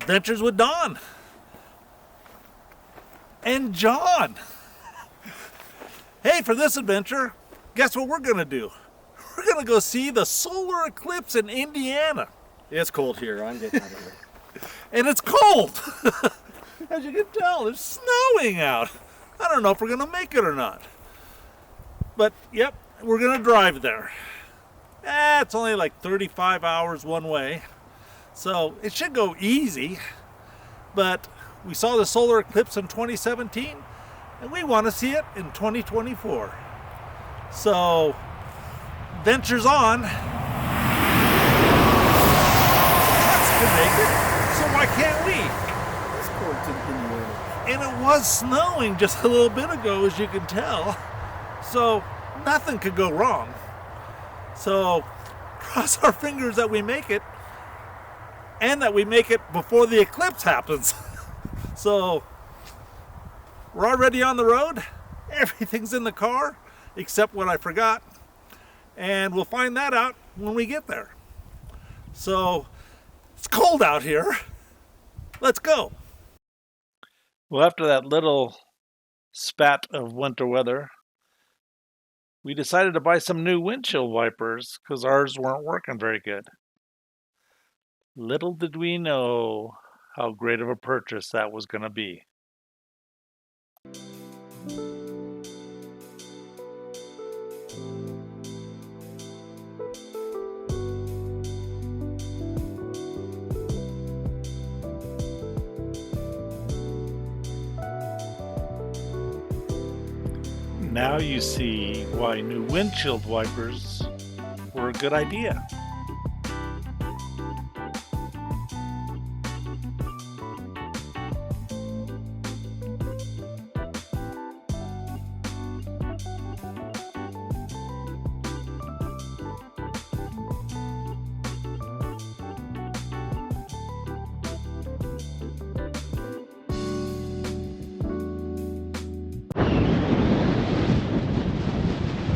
Adventures with Don and John. Hey, for this adventure, guess what we're gonna do? We're gonna go see the solar eclipse in Indiana. It's cold here. I'm getting out of here. And it's cold. As you can tell, it's snowing out. I don't know if we're gonna make it or not. But yep, we're gonna drive there. It's only like 35 hours one way. So it should go easy. But we saw the solar eclipse in 2017 and we want to see it in 2024. So ventures on. Us can make it, so why can't we? It's cold in the air. And it was snowing just a little bit ago, as you can tell. So nothing could go wrong. So cross our fingers that we make it, and that we make it before the eclipse happens. So we're already on the road. Everything's in the car except what I forgot. And we'll find that out when we get there. So it's cold out here. Let's go. Well, after that little spat of winter weather, we decided to buy some new windshield wipers because ours weren't working very good. Little did we know how great of a purchase that was going to be. Now you see why new windshield wipers were a good idea.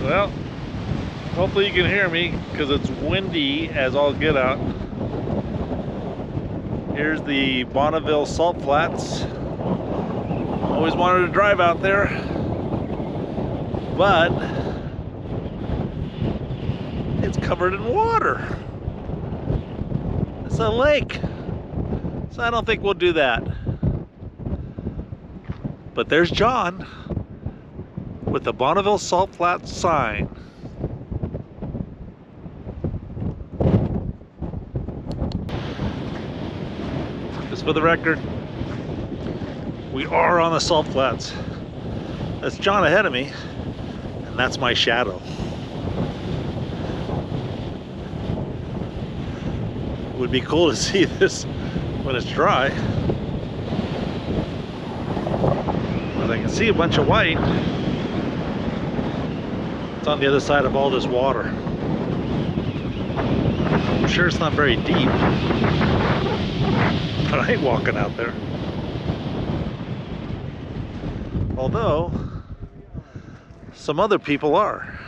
Well, hopefully you can hear me because it's windy as all get out. Here's the Bonneville Salt Flats. Always wanted to drive out there, but it's covered in water. It's a lake, so I don't think we'll do that. But there's John with the Bonneville Salt Flats sign. Just for the record, we are on the Salt Flats. That's John ahead of me, and that's my shadow. Would be cool to see this when it's dry. But I can see a bunch of white. It's on the other side of all this water. I'm sure it's not very deep, but I ain't walking out there. Although, some other people are.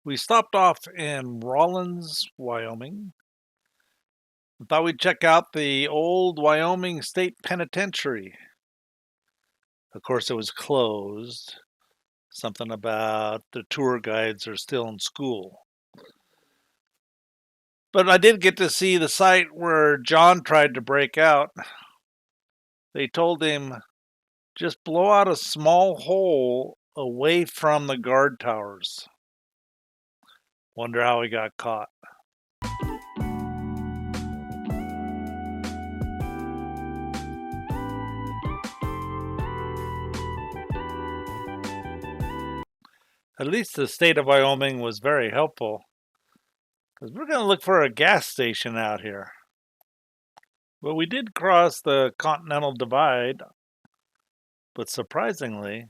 We stopped off in Rawlins, Wyoming. I thought we'd check out the old Wyoming State Penitentiary. Of course, it was closed. Something about the tour guides are still in school. But I did get to see the site where John tried to break out. They told him, just blow out a small hole away from the guard towers. Wonder how he got caught. At least the state of Wyoming was very helpful, because we're going to look for a gas station out here. Well, we did cross the Continental Divide, but surprisingly,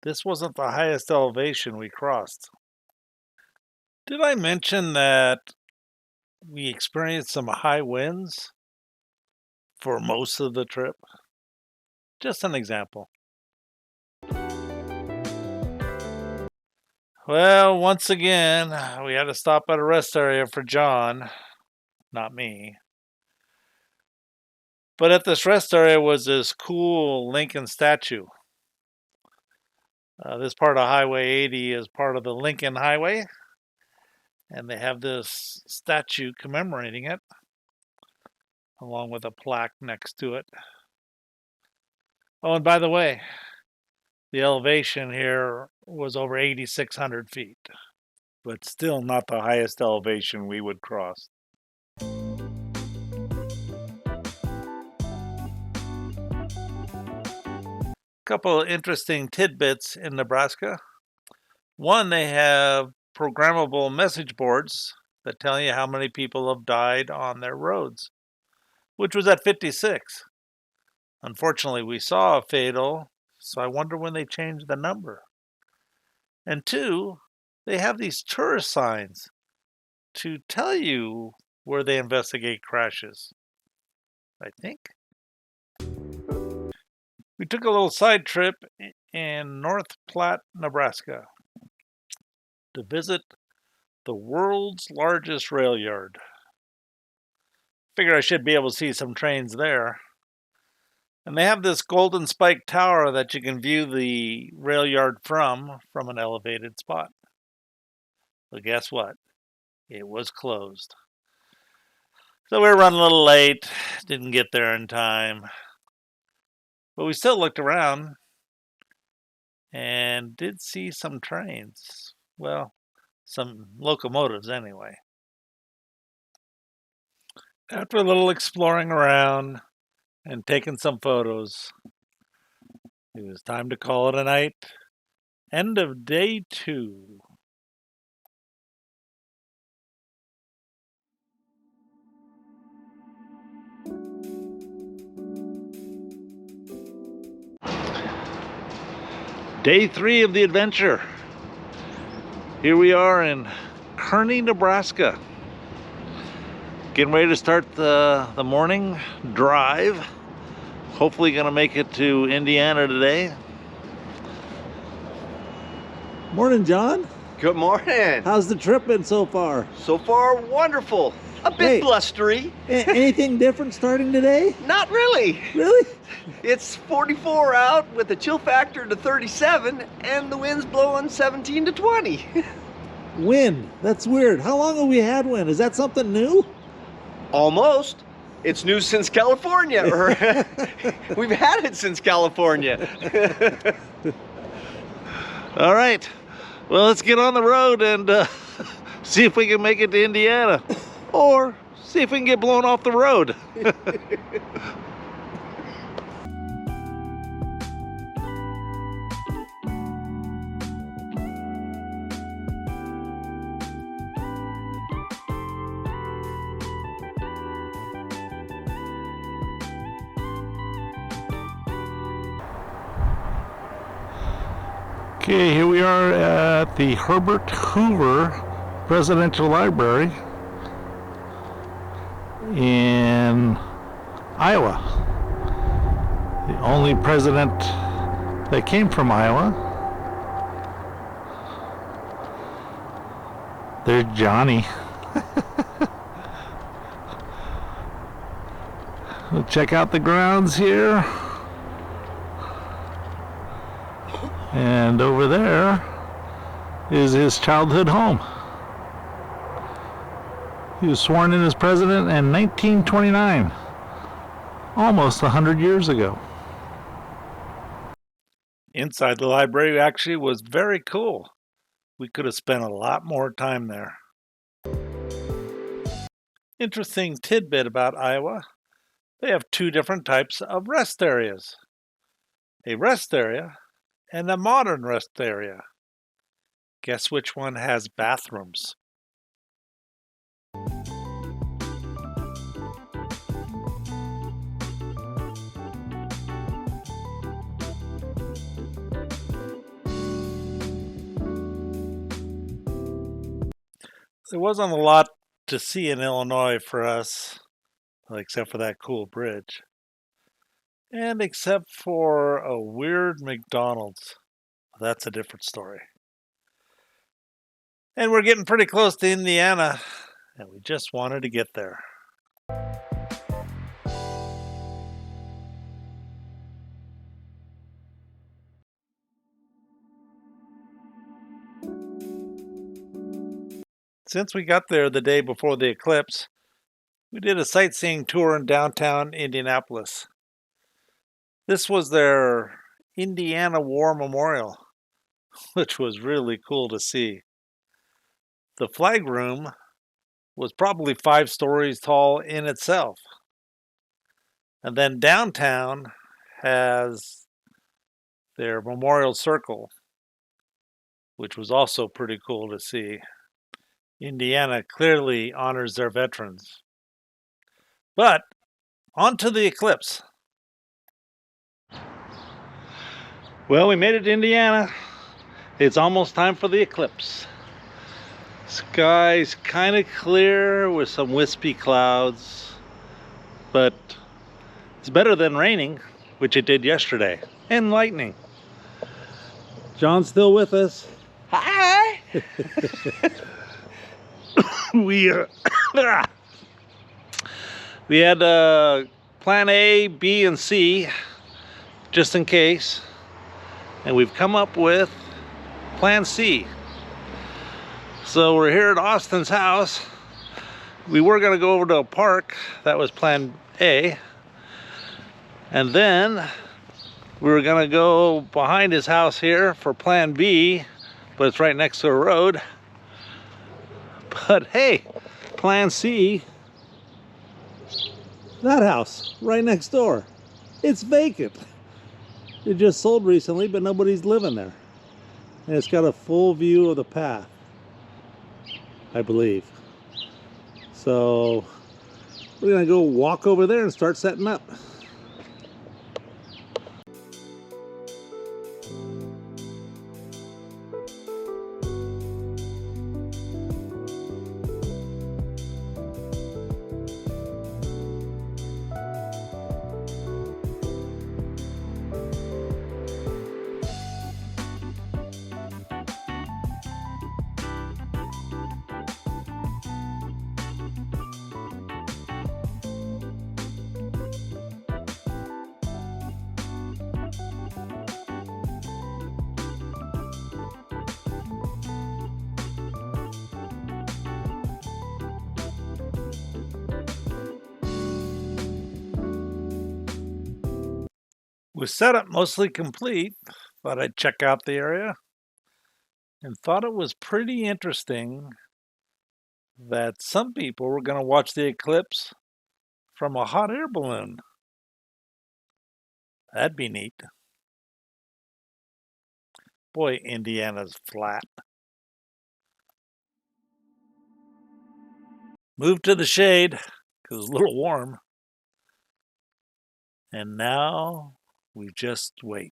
this wasn't the highest elevation we crossed. Did I mention that we experienced some high winds for most of the trip? Just an example. Well, once again, we had to stop at a rest area for John, not me. But at this rest area was this cool Lincoln statue. This part of Highway 80 is part of the Lincoln Highway, and they have this statue commemorating it, along with a plaque next to it. Oh, and by the way, the elevation here was over 8,600 feet, but still not the highest elevation we would cross. Couple of interesting tidbits in Nebraska. One, they have programmable message boards that tell you how many people have died on their roads, which was at 56. Unfortunately, we saw a fatal, so I wonder when they changed the number. And two, they have these tourist signs to tell you where they investigate crashes, I think. We took a little side trip in North Platte, Nebraska, to visit the world's largest rail yard. Figure I should be able to see some trains there. And they have this golden spike tower that you can view the rail yard from an elevated spot. But guess what? It was closed. So we were running a little late, didn't get there in time. But we still looked around and did see some trains. Well, some locomotives anyway. After a little exploring around and taking some photos, it was time to call it a night. End of day 2. Day 3 of the adventure. Here we are in Kearney, Nebraska. Getting ready to start the morning drive. Hopefully gonna make it to Indiana today. Morning, John. Good morning. How's the trip been so far? So far, wonderful. A bit Hey. blustery. Anything different starting today? Not really. Really? It's 44 out with a chill factor to 37 and the wind's blowing 17 to 20. Wind. That's weird. How long have we had wind? Is that something new? Almost. It's new since California. Or we've had it since California. All right. Well, let's get on the road and see if we can make it to Indiana. Or see if we can get blown off the road. Okay, here we are at the Herbert Hoover Presidential Library in Iowa. The only president that came from Iowa. There's Johnny. We'll check out the grounds here. And over there is his childhood home. He was sworn in as president in 1929, almost 100 years ago. Inside the library actually was very cool. We could have spent a lot more time there. Interesting tidbit about Iowa. They have 2 different types of rest areas. A rest area and a modern rest area. Guess which one has bathrooms? There wasn't a lot to see in Illinois for us, except for that cool bridge. And except for a weird McDonald's. That's a different story. And we're getting pretty close to Indiana, and we just wanted to get there. Since we got there the day before the eclipse, we did a sightseeing tour in downtown Indianapolis. This was their Indiana War Memorial, which was really cool to see. The flag room was probably 5 stories tall in itself. And then downtown has their memorial circle, which was also pretty cool to see. Indiana clearly honors their veterans. But on to the eclipse. Well, we made it to Indiana. It's almost time for the eclipse. Sky's kind of clear with some wispy clouds, but it's better than raining, which it did yesterday, and lightning. John's still with us. Hi! We had plan A, B, and C, just in case, and we've come up with plan C. So we're here at Austin's house. We were gonna go over to a park. That was plan A. And then we were gonna go behind his house here for plan B, but it's right next to a road. But hey, plan C, that house right next door, it's vacant. It just sold recently, but nobody's living there. And it's got a full view of the path, I believe. So we're gonna go walk over there and start setting up. With setup mostly complete, thought I'd check out the area and thought it was pretty interesting that some people were going to watch the eclipse from a hot air balloon. That'd be neat. Boy, Indiana's flat. Moved to the shade because it's a little warm. And now we just wait.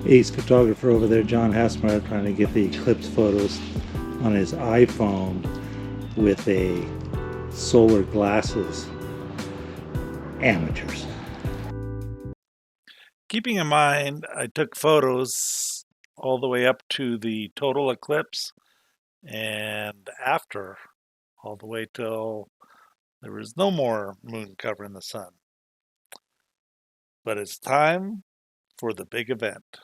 Ace photographer over there, John Hassmeyer, trying to get the eclipse photos on his iPhone with a solar glasses. Amateurs. Keeping in mind, I took photos all the way up to the total eclipse and after, all the way till there was no more moon covering the sun. But it's time for the big event.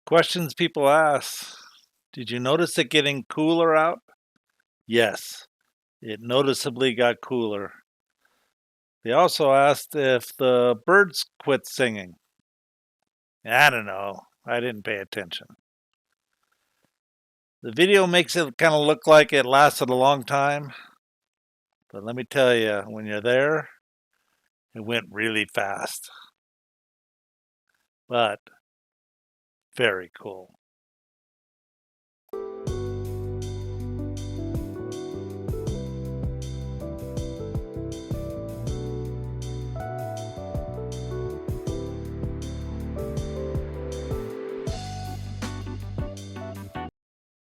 Questions people ask. Did you notice it getting cooler out? Yes, it noticeably got cooler. They also asked if the birds quit singing. I don't know. I didn't pay attention. The video makes it kind of look like it lasted a long time. But let me tell you, when you're there, it went really fast. But very cool.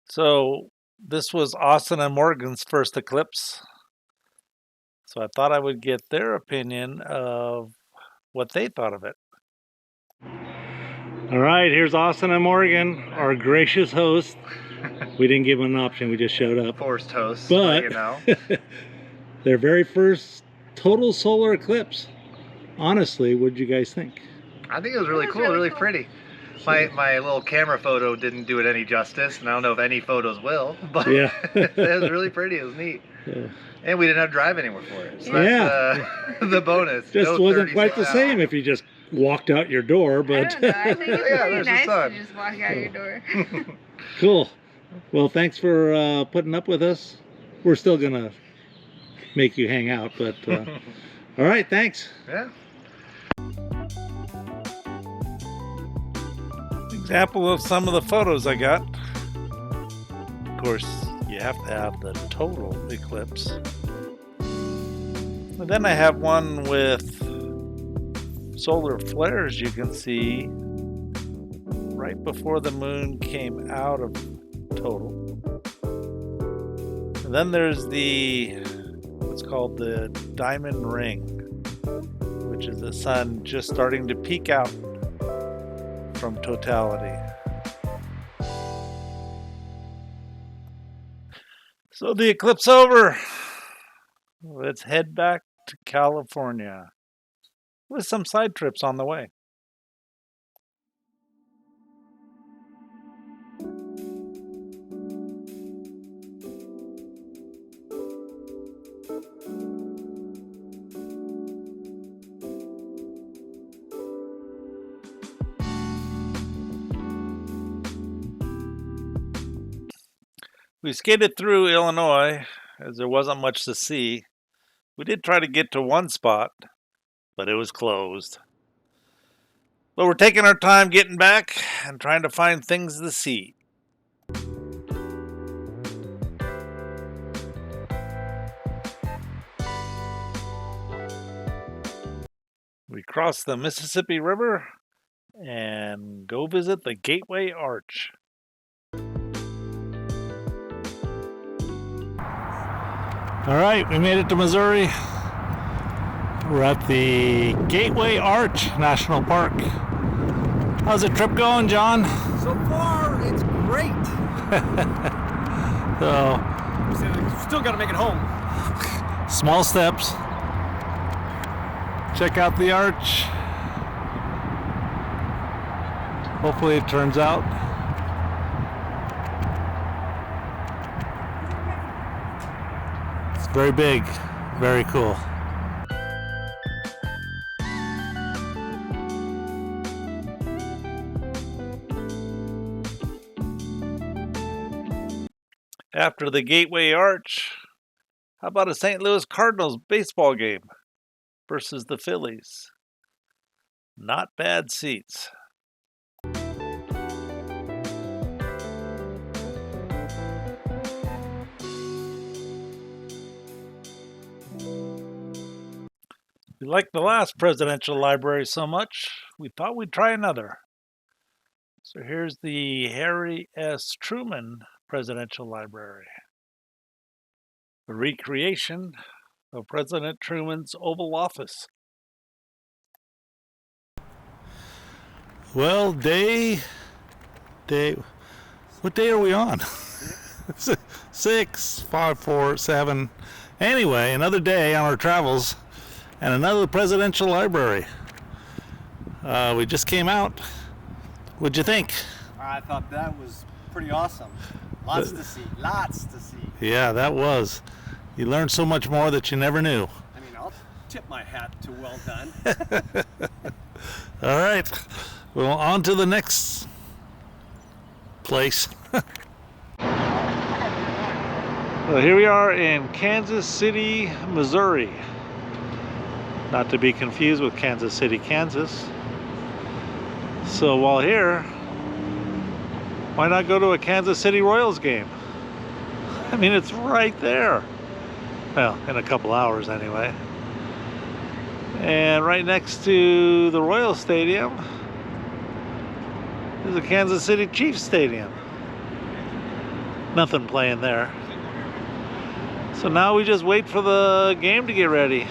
So this was Austin and Morgan's first eclipse. So I thought I would get their opinion of what they thought of it. All right, here's Austin and Morgan, our gracious host. We didn't give them an option, we just showed up. Forced host, But you know. their very first total solar eclipse. Honestly, what did you guys think? I think it was really cool, really pretty. My little camera photo didn't do it any justice, and I don't know if any photos will, but Yeah. it was really pretty, it was neat. Yeah. And we didn't have to drive anywhere for it, so that's the bonus. Just No wasn't quite the 36 same hours. if you just walked out your door, I but don't know. I think it's Yeah, pretty there's the nice to sun. just walk out your door. cool. Well, thanks for putting up with us. We're still gonna make you hang out, but all right, thanks. Yeah. Example of some of the photos I got. Of course, you have to have the total eclipse. And then I have one with solar flares you can see right before the moon came out of total. And then there's what's called the diamond ring, which is the sun just starting to peek out from totality. So the eclipse over. Let's head back to California with some side trips on the way. We skated through Illinois as there wasn't much to see. We did try to get to one spot, but it was closed. But we're taking our time getting back and trying to find things to see. We cross the Mississippi River and go visit the Gateway Arch. All right, we made it to Missouri. We're at the Gateway Arch National Park. How's the trip going, John? So far, it's great. So, Still got to make it home. small steps. Check out the arch. Hopefully it turns out. It's very big, very cool. After the Gateway Arch, how about a St. Louis Cardinals baseball game versus the Phillies? Not bad seats. We liked the last presidential library so much, we thought we'd try another. So here's the Harry S. Truman Presidential Library. A recreation of President Truman's Oval Office. Well, what day are we on? 6, 5, 4, 7. Anyway, another day on our travels and another presidential library. We just came out. What'd you think? I thought that was pretty awesome. Lots to see. Lots to see. Yeah, that was. You learned so much more that you never knew. I mean, I'll tip my hat to well done. All right. Well, on to the next place. Well, here we are in Kansas City, Missouri. Not to be confused with Kansas City, Kansas. So while here, why not go to a Kansas City Royals game? I mean, it's right there. Well, in a couple hours anyway. And right next to the Royal Stadium is the Kansas City Chiefs Stadium. Nothing playing there. So now we just wait for the game to get ready.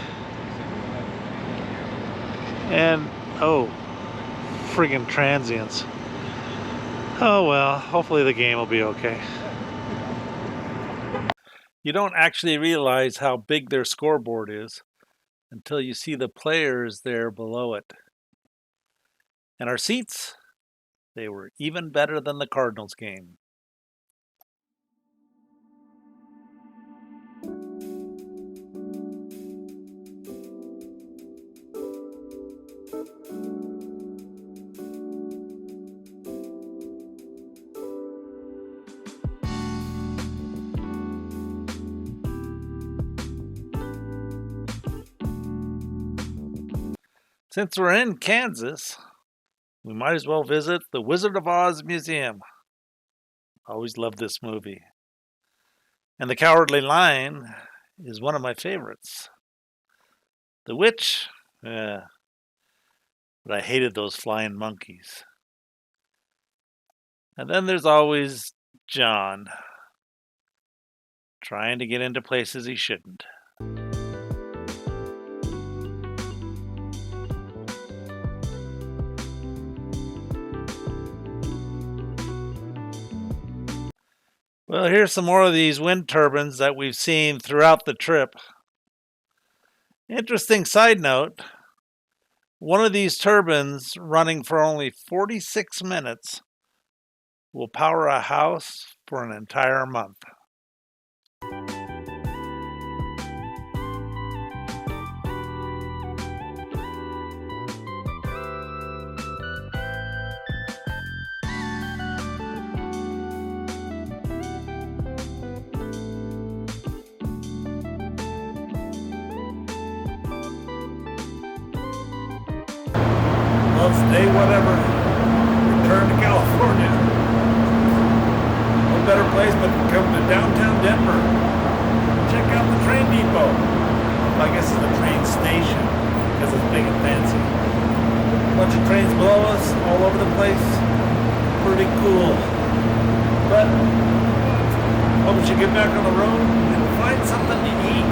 And, oh, friggin' transients. Oh well, hopefully the game will be okay. You don't actually realize how big their scoreboard is until you see the players there below it. And our seats, they were even better than the Cardinals game. Since we're in Kansas, we might as well visit the Wizard of Oz Museum. Always loved this movie. And the Cowardly Lion is one of my favorites. The Witch, but I hated those flying monkeys. And then there's always John, trying to get into places he shouldn't. Well, here's some more of these wind turbines that we've seen throughout the trip. Interesting side note, one of these turbines running for only 46 minutes will power a house for an entire month. Well, it's day whatever. Return to California. No better place but to come to downtown Denver. Check out the train depot. I guess it's the train station because it's big and fancy. A bunch of trains below us all over the place. Pretty cool. But hope we should get back on the road and find something to eat.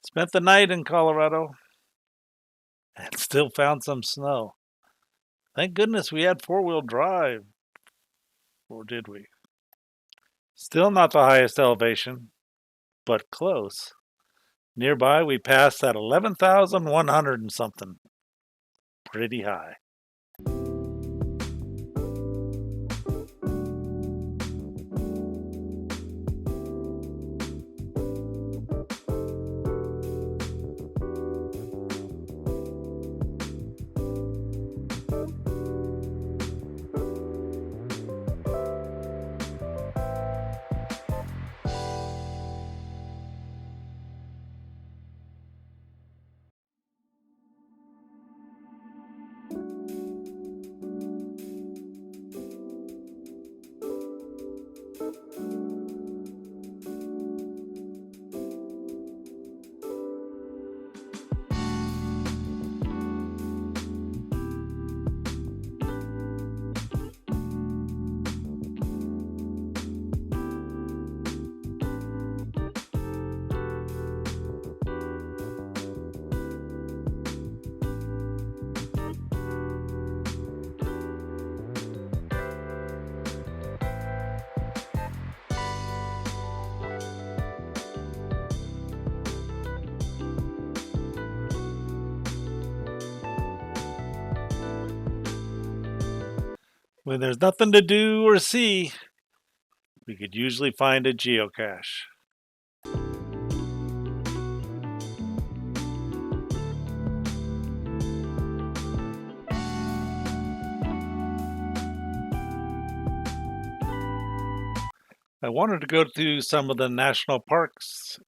Spent the night in Colorado and still found some snow. Thank goodness we had four-wheel drive. Or did we? Still not the highest elevation, but close. Nearby we passed at 11,100 and something. Pretty high. When there's nothing to do or see, we could usually find a geocache. I wanted to go to some of the national parks.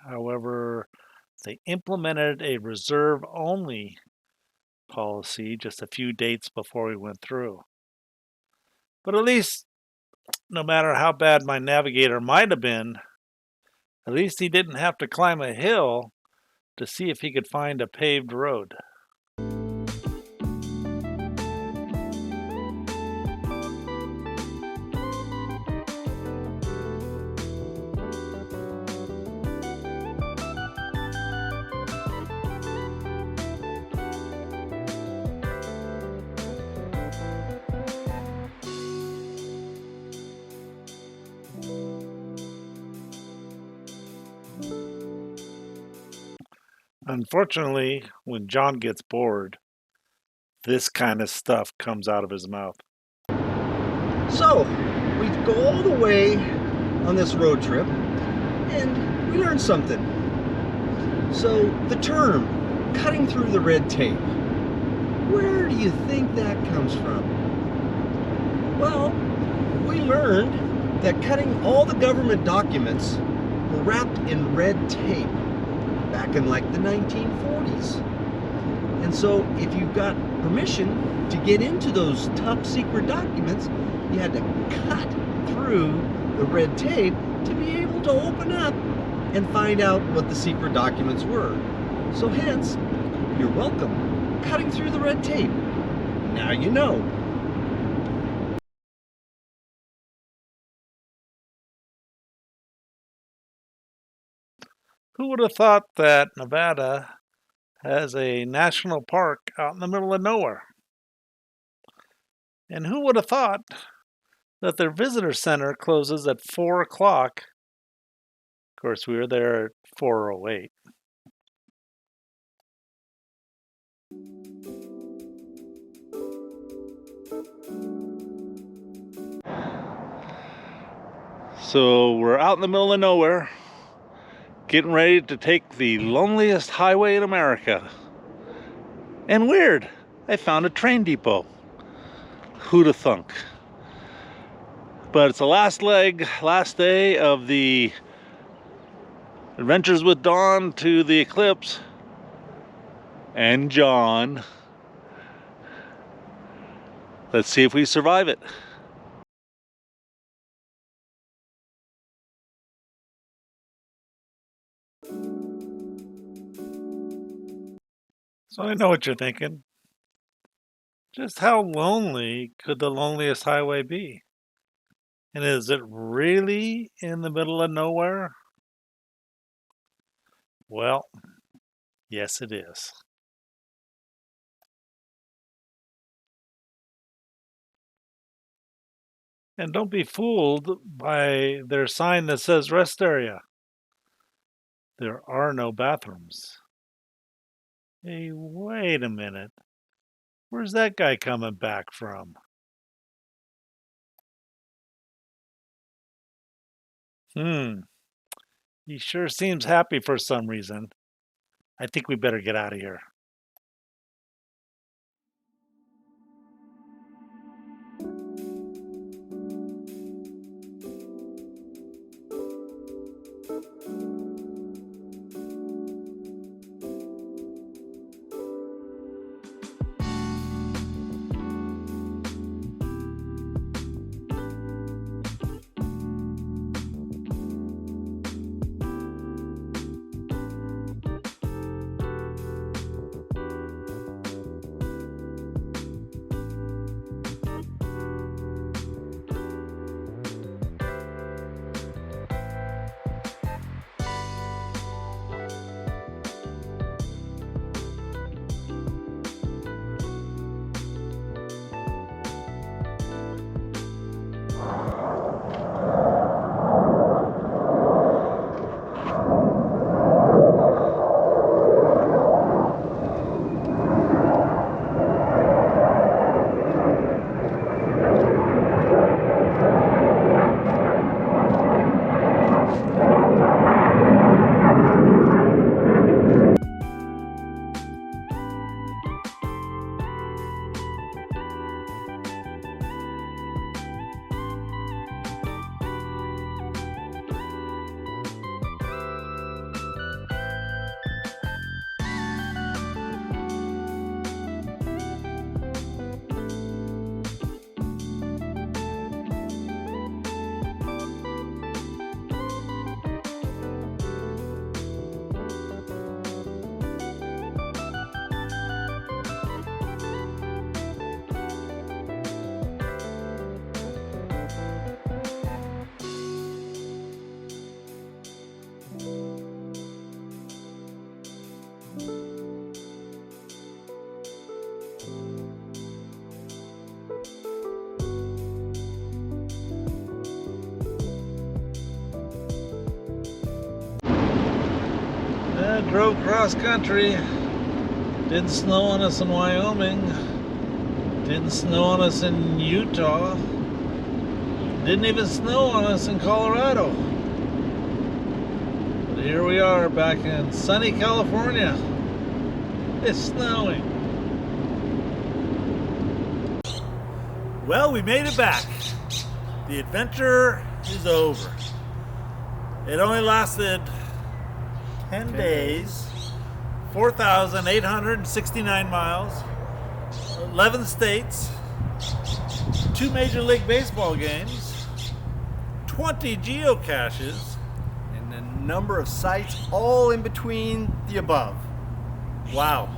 However, they implemented a reserve only policy just a few dates before we went through. But at least, no matter how bad my navigator might have been, at least he didn't have to climb a hill to see if he could find a paved road. Unfortunately, when John gets bored, this kind of stuff comes out of his mouth. So, we go all the way on this road trip, and we learned something. So, the term, cutting through the red tape, where do you think that comes from? Well, we learned that cutting all the government documents were wrapped in red tape back in like the 1940s. And so if you got permission to get into those top secret documents, you had to cut through the red tape to be able to open up and find out what the secret documents were. So hence, you're welcome, cutting through the red tape. Now you know. Who would have thought that Nevada has a national park out in the middle of nowhere? And who would have thought that their visitor center closes at 4 o'clock? Of course, we were there at 4:08. So we're out in the middle of nowhere, getting ready to take the loneliest highway in America. And weird, I found a train depot. Who'd have thunk? But it's the last day of the Adventures with Dawn to the Eclipse and John. Let's see if we survive it. So I know what you're thinking. Just how lonely could the loneliest highway be? And is it really in the middle of nowhere? Well, yes it is. And don't be fooled by their sign that says rest area. There are no bathrooms. Hey, wait a minute. Where's that guy coming back from? He sure seems happy for some reason. I think we better get out of here. drove cross country. Didn't snow on us in Wyoming. Didn't snow on us in Utah. Didn't even snow on us in Colorado. But here we are back in sunny California. It's snowing. Well, we made it back. The adventure is over. It only lasted 10 days, 4,869 miles, 11 states, 2 Major League Baseball games, 20 geocaches, And a number of sites all in between the above. wow.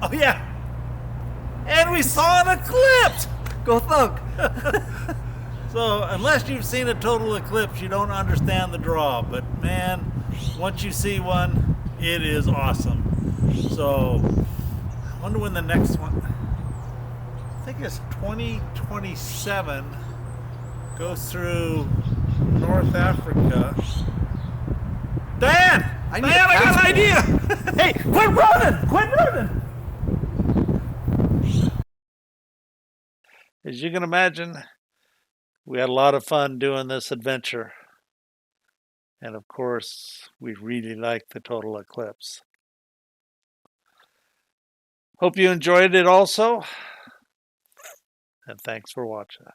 Oh yeah, and we saw an eclipse! Go thunk! So unless you've seen a total eclipse, you don't understand the draw. But man, once you see one, it is awesome. So I wonder when the next one, I think it's 2027, goes through North Africa. Dan! I need Dan, a I got an passport. idea! Hey, quit running! Quit running! As you can imagine, we had a lot of fun doing this adventure. And of course, we really liked the total eclipse. Hope you enjoyed it also. And thanks for watching.